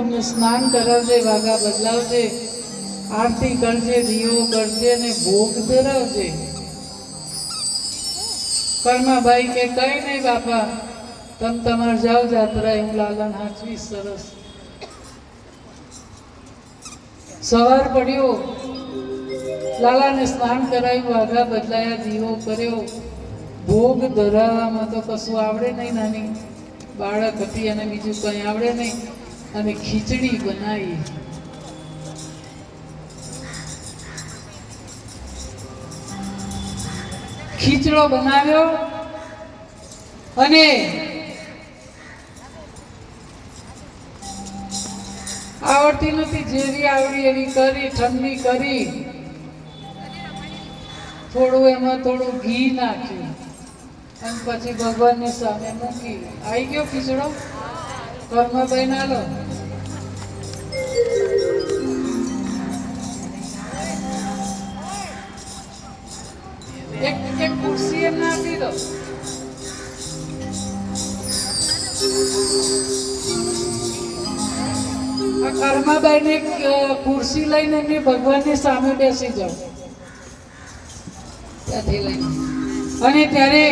તમને સ્નાન કરાવજે, વાઘા બદલાવજે, આરતી કરજે, દીવો કરજે ને ભોગ ધરાવજે. કર્માભાઈ કે કઈ નહીં બાપા, તમે તમારે જાઓ જાત્રા, હું લાલાને હાચવીશ. સરસ. સવાર પડ્યો, લાલાને સ્નાન કરાવ્યું, વાઘા બદલાયા, દીવો કર્યો. ભોગ ધરાવવામાં તો કશું આવડે નહીં, નાની બાળક હતી અને બીજું કંઈ આવડે નહીં. અને ખીચડી બનાવી. ખીચડો બનાવ્યો અને આવડતી નથી, જેવી આવડી એવી કરી, ઠંડી કરી. થોડું એમાં થોડું ઘી નાખ્યું અને પછી ભગવાનની સામે મૂકી. આવી ગયો ખીચડો. કર્મભાઈ ના લો. એક ખુરશી એમને આપી દો. આ કર્માબાઈ ને ખુરશી લઈને એમની ભગવાનની સામે બેસી જાઓ ત્યાંથી લઈને. અને ત્યારે